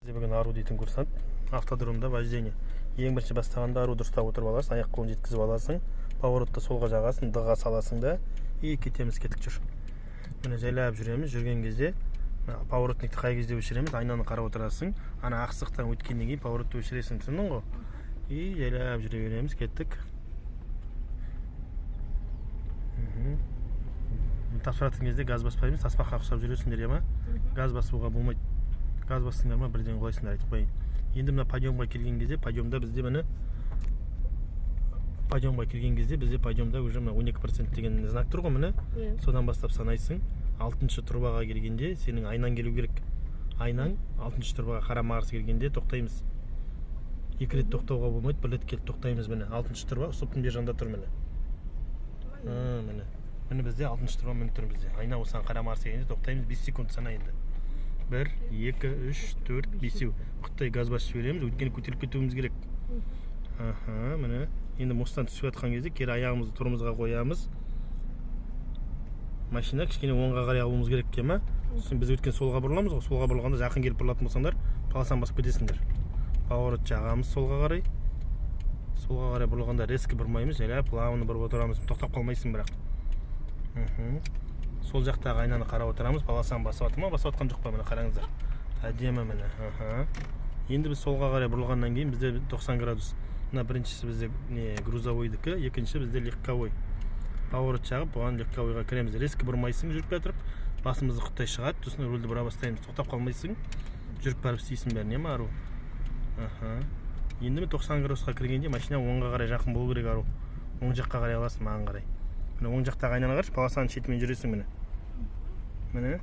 Бүгін ару дейтін курсант автодромда вождение. Ең бірінші бастағанда ару дұрыстап отырып аласың, аяқ қолын жеткізіп аласың, поворотты солға жағасың, дыға саласың да, и кетеміз, кетік жүр. Міне жайлап жүреміз, жүрген кезде поворотникті қай кезде өшіреміз, айнаны қарап отырасың, ана ақсықтан өткеннен кейін поворотты өшіресің, түсіндің ғой? И жайлап жүре береміз, кеттік. Тапсыратын кезде газ баспаймыз, таспаққа ұқсап жүресіңдер, ема? Газ басуға болмайды. Газ бассыңдар ма, бірден құлайсыңдар, айтып қояйын. Енді мына подъемға келген кезде, подъемда бізде міне подъемда уже мына 12% деген знак тұр ғой, міне. Содан бастап санайсың. 6-шы тұрбаға келгенде сенің айнаң келу керек. Айнаң 6-шы тұрбаға қарама-қарсы келгенде тоқтаймыз. 2 рет тоқтауға болмайды, 1 рет келіп тоқтаймыз, міне. 6-шы тұрба стоптың бер жағында тұр, міне. Міне. Міне бізде 6-шы тұрба міне тұр бізде. Айна осыған қарама-қарсы келгенде тоқтаймыз, 5 секунд сана енді. 1, 2, 3, 4, 5. Құттай газ басып жібереміз, өйткені көтеріліп кетуіміз керек. Міне. Енді мосттан түсіп жатқан кезде кері аяғымызды тұрмызға қоямыз. Машина кішкене оңға қарай алуымыз керек екен ма? Біз өткен солға бұрыламыз ғой, солға бұрылғанда жақын келіп бұрылатын болсаңдар, паласан басып кетесіңдер. Поворот жағамыз солға қарай. Солға қарай бұрылғанда резко бұрмаймыз, жайлап плавно бұрып отырамыз. Тоқтап қалмайсың бірақ. Сол жақтағы айнаны қарап отырамыз, паласан басып жатыр ма, басып жатқан жоқ па, міне қараңыздар. Әдемі міне. Енді біз солға қарай бұрылғаннан кейін бізде 90 градус. Мына біріншісі бізде грузовойдікі, екінші бізде легковой. Поворот жағып, бұған легковойға кіреміз. Резко бұрмайсың жүріп жатырып, басымызды құттай шығады, сосын рөлді бұра бастаймыз. Тоқтап қалмайсың, жүріп барып істейсің бәрін, ема ару? Енді 90 градусқа кіргенде машина оңға қарай жақын болу керек, ару. Оң жаққа қарай аласың, маған қарай. Міне оң жақтағы айнаны қарашы, паласаның шетімен жүресің міне. Міне.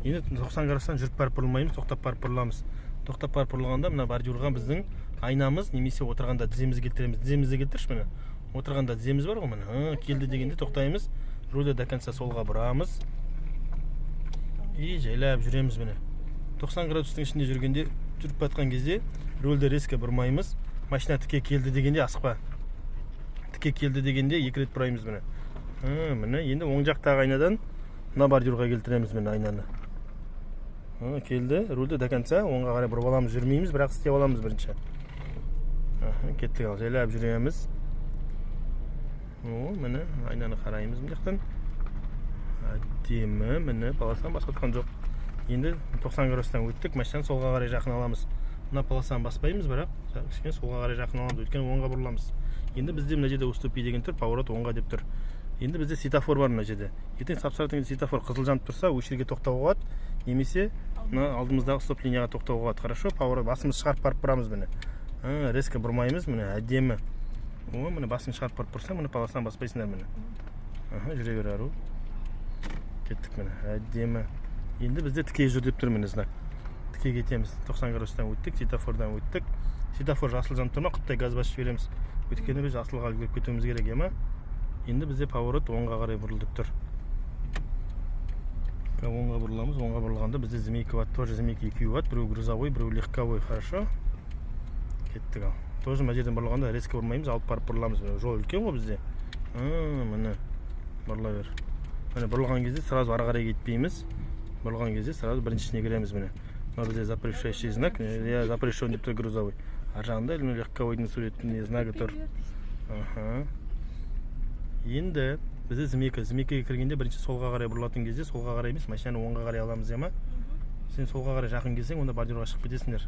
Енді 90 градустан жүріп барып бұрылмаймыз, тоқтап барып бұрыламыз. Тоқтап барып бұрылғанда мына бордюрға біздің айнамыз немесе отырғанда тіземізді келтіреміз. Тіземізді келтірші міне. Отырғанда тіземіз бар ғой міне. Келді дегенде тоқтаймыз. Рөлді до конца солға бұрамыз. И жайлап жүреміз міне. 90 градустың ішінде жүргенде, жүріп батқан кезде рөлді резко бұрмаймыз. Машина тіке келді дегенде асықпа. Тіке келді дегенде 2 рет бұраймыз міне. Міне енді оң жақтағы айнадан мына бордюрға келтіреміз міне айнаны. Келді, рөлді до конца оңға қарай бұрып аламыз, жүрмейміз, бірақ істеп аламыз бірінші. Кеттік ал, жайлап жүреміз. Міне айнаны қараймыз мына жақтан. Әдемі, міне паласан басып жатқан жоқ. Енді 90 градустан өттік, машинаны солға қарай жақын аламыз. Мына паласан баспаймыз, бірақ кішкене солға қарай жақын аламыз, өйткені оңға бұрыламыз. Енді бізде мына жерде уступи деген тұр, поворот оңға деп тұр. Енді бізде светофор бар мына жерде. Ертең тапсыратын светофор қызыл жанып тұрса, өш жерге тоқтауға болады, немесе мына алдымыздағы стоп линияға тоқтауға болады. Хорошо, поворот басымызды шығарып барып бұрамыз міне. Резко бұрмаймыз міне, әдемі. Міне басын шығарып барып бұрсаң, міне паласан баспайсыңдар міне. Жүре бер ару. Кеттік міне, әдемі. Енді бізде тіке жүр деп тұр міне знак. Тіке кетеміз. 90 градустан өттік, светофордан өттік. Светофор жасыл жанып тұрма, құттай газ басып жібереміз. Өйткені біз жасылға үлгеріп кетуіміз керек, ема? Енді бізде поворот оңға қарай бұрылып тұр. Оңға бұрыламыз, оңға бұрылғанда бізде змейка ватт, тоже змейка 2 ватт, біреу грузовой, біреу легковой, хорошо? Кеттік ал. Тоже мына жерден бұрылғанда резко бұрмаймыз, алып барып бұрыламыз. Жол үлкен ғой бізде. Міне, бұрыла бер. Міне бұрылған кезде сразу ары қарай кетпейміз. Бұрылған кезде сразу біріншісіне кіреміз міне. Мына бізде запрещающий знак, я запрещен деп тұр грузовой. Ар жағында легковойдың суретінде знагы тұр. Енді бізде змейкаға кіргенде бірінші солға қарай бұрылатын кезде солға қарай емес, машинаны оңға қарай аламыз, ема? Сен солға қарай жақын келсең, онда бордюрға шығып кетесіңдер.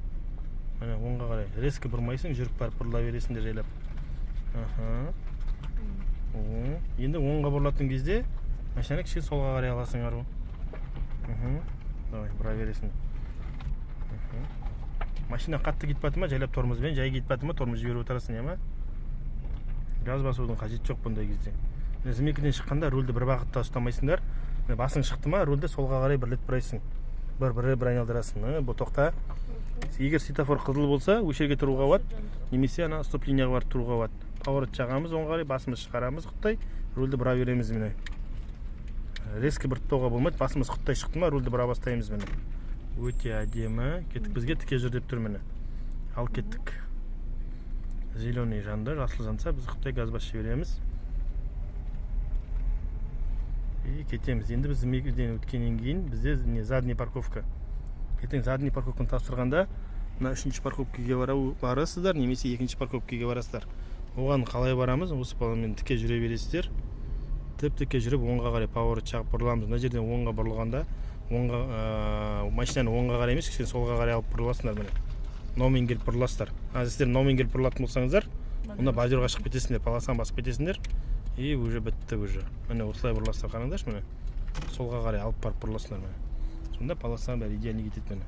Міне оңға қарай резко бұрмайсың, жүріп барып бұрыла бересіңдер жайлап. Енді оңға бұрылатын кезде машинаны кішкене солға қарай аласың ару. Давай, бұра бересің. Машина қатты кетпеді ма, жайлап тормозбен, жай кетпеді ма, тормоз жіберіп отырасың, ема? Газ басудың қажеті жоқ бұндай кезде. Змейкіден шыққанда рөлді бір бағытта ұстамайсыңдар. Басың шықты ма, рөлді солға қарай бір рет бұрайсың. Бір айналдырасың. Бұл тоқта. Егер светофор қызыл болса, өш жерге тұруға болады, немесе ана стоп линияға барып тұруға болады. Поворот жағамыз оңға қарай, басымыз шығарамыз құттай, рөлді бұра береміз міне. Резко бұрттауға болмайды, басымыз құттай шықты ма, рөлді бұра бастаймыз міне. Өте әдемі. Кеттік, бізге тіке жүр деп тұр міне. Ал кеттік. Зеленый жанды, жасыл жанса, біз құттай газ басып жібереміз. И кетеміз. Енді біз змейкіден өткеннен кейін бізде задний парковка. ертең задний парковканы тапсырғанда мына 3-ші парковкаға барасыздар, немесе 2-ші парковкаға барасыздар. Оған қалай барамыз? Осы баламен тіке жүре бересіздер. Тіп-тіке жүріп оңға қарай поворот жағып бұрыламыз. Мына жерден оңға бұрылғанда, машинаны оңға қарай емес, кішкене солға қарай алып бұрыласыңдар міне. Номен келіп бұрыласыздар. Сіздер номен келіп бұрылатын болсаңыздар, онда бордюрға шығып кетесіңдер, полосан басып кетесіңдер. И уже бітті уже. Міне осылай бұрыласыздар, қараңдаршы міне. Солға қарай алып барып бұрыласыңдар міне. Сонда полосан бәрі идеально кетеді міне.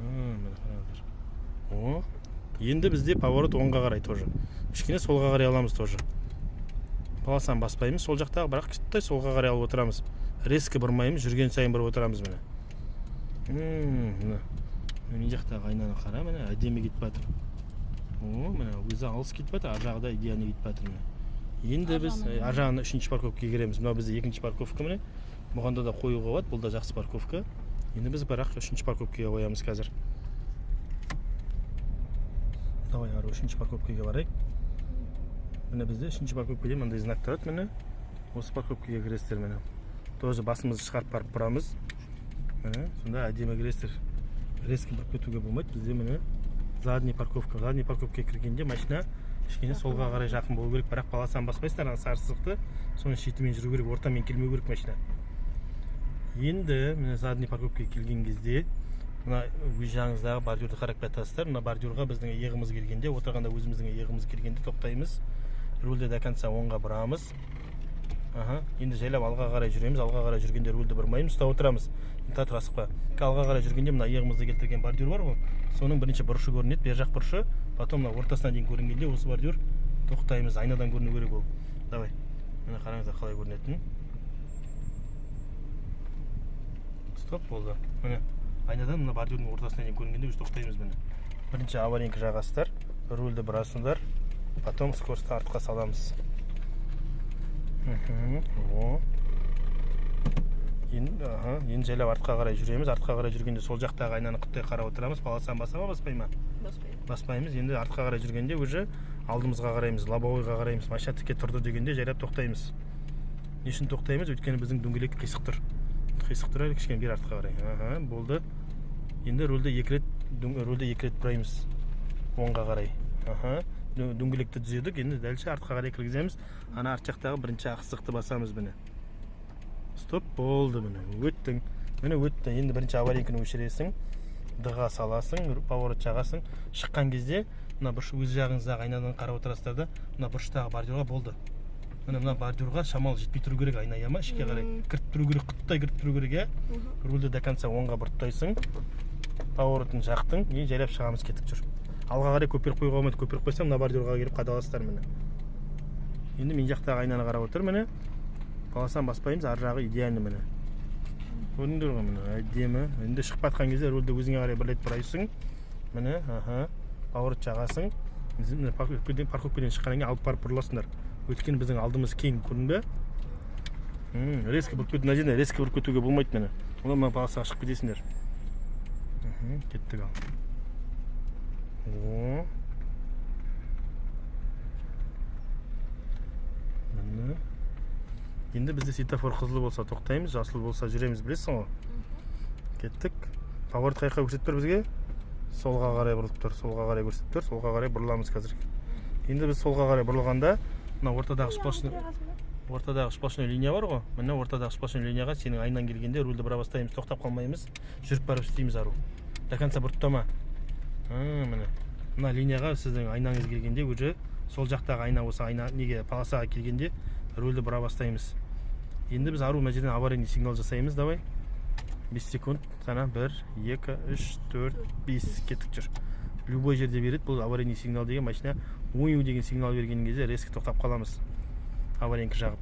Міне қараңдар. О, енді бізде поворот оңға қарай тоже. Кішкене солға қарай аламыз тоже. Полосан баспаймыз сол жақтағы, бірақ кішкентай солға қарай алып отырамыз. Резко бұрмаймыз, жүрген сайын бұрып отырамыз міне. Міне. Мен жақтағы айнаны қара, міне әдемі кетіп жатыр. О, міне өзі алыс кетіп жатыр, ар жағда идеально кетіп жатыр міне. Енді біз ар жағына 3-ші парковкаға кіреміз. Мынау бізде 2-ші парковка міне. Бұғанда да қоюға болады, бұл да жақсы парковка. Енді біз бірақ 3-ші парковкаға қоямыз қазір. Давай ары 3-ші парковкаға барайық. Міне бізде 3-ші парковкада мындай знак тұрады міне. Осы парковкаға кіресіздер міне. Тоже басымызды шығарып барып бұрамыз. Міне, сонда әдемі кіресіздер. Резко бұрып кетуге болмайды. Бізде міне задний парковка. Задний парковкаға кіргенде машина кішкене солға қарай жақын болу керек, бірақ полосан баспайсыздар, ана сары сызықты соның шетімен жүру керек, ортамен келмеу керек машина. Енді міне задний парковкаға келген кезде мына өз жағыңыздағы бордюрды қарап жатасыздар. Мына бордюрға біздің иығымыз келгенде, отырғанда өзіміздің иығымыз келгенде тоқтаймыз. Рульді до конца оңға бұрамыз. Енді жайлап алға қарай жүреміз. Алға қарай жүргенде рульді бұрмаймыз, ұстап отырамыз. Татыр асықпа. Алға қарай жүргенде мына иығымызды келтірген бордюр бар ғой, соның бірінші бұрышы көрінеді, бер жақ бұрышы. Потом мына ортасына дейін көрінгенде осы бордюр тоқтаймыз. Айнадан көріну керек ол. Давай. Міне қараңыздар қалай көрінетінін. Стоп болды. Міне айнадан мына бордюрдың ортасына дейін көрінгенде біз тоқтаймыз міне. Бірінші аварийка жағасыздар, рульді бұрасыңдар, потом скоростьті артқа саламыз. Енді жайлап артқа қарай жүреміз. Артқа қарай жүргенде сол жақтағы айнаны құттай қарап отырамыз. Полосан баса ма, баспай ма? Баспаймыз. Енді артқа қарай жүргенде уже алдымызға қараймыз, лобовойға қараймыз. Машина тіке тұрды дегенде жайлап тоқтаймыз. Не үшін тоқтаймыз? Өйткені біздің дөңгелек қисық тұр. Қисық тұр, кішкене бер артқа қарай. Болды. Енді рөлді екі рет бұраймыз оңға қарай. Дөңгелекті түзедік. Енді дәлше артқа қарай кіргіземіз. Ана арт жақтағы бірінші ақсықты басамыз міне. Стоп, болды міне. Өттің. Міне өтті. Енді бірінші аварийканы өшіресің. Дыға саласың, поворот жағасың. Шыққан кезде мына өз жағыңыздағы айнадан қарап отырасыздар да, мына бұрыштағы бордюрға болды. Мына бордюрға шамал жетпей тұру керек, айна яма, ішке қарай кіріп тұру керек, құттай кіріп тұру керек. Рульді до конца оңға бұрттайсың. Поворотын жақтың, жайлап шығамыз, кетіп жүр. Алға қарай көпір қойға болмайды, көпір қойсам мына бордюрға келіп қадаласыздар міне. Енді мен жақтағы айнаны қарап отыр міне. Полосан баспаймыз, ар жағы идеально міне. Көрдіңдер ғой міне, әдемі. Енді шығып жатқан кезде рульді өзіңе қарай бір рет бұрайсың. Міне, поворот жағасың. Парковкадан шыққаннан кейін алып барып бұрыласыңдар. Өйткені біздің алдымыз кең, көрдің бе? Резко бұрып кету, мына жерден резко бұрып кетуге болмайды міне. Онда мына полосаға шығып кетесіңдер. Кеттік ал. Енді бізде светофор қызыл болса тоқтаймыз, жасыл болса жүреміз, білесің ғой. Кеттік. Поворот қайқа көрсетіп тұр бізге? Солға қарай бұрылып тұр, солға қарай көрсетіп тұр, солға қарай бұрыламыз қазір. Енді біз солға қарай бұрылғанда, мына ортадағы сплошной линия бар ғой. Міне ортадағы сплошной линияға сенің айнан келгенде рульді бұра бастаймыз, тоқтап қалмаймыз, жүріп барып істейміз ару. До конца бұрттама. Міне. Мына линияға сіздің айнаңыз келгенде уже сол жақтағы айна осы айна неге полосаға келгенде рульді бұра бастаймыз. Енді біз ару мына жерден аварийный сигнал жасаймыз, давай. 5 секунд, сана 1, 2, 3, 4, 5 кеттік жүр. Любой жерде береді, бұл аварийный сигнал деген машина ойу деген сигнал берген кезде резко тоқтап қаламыз. Аварийка жағып.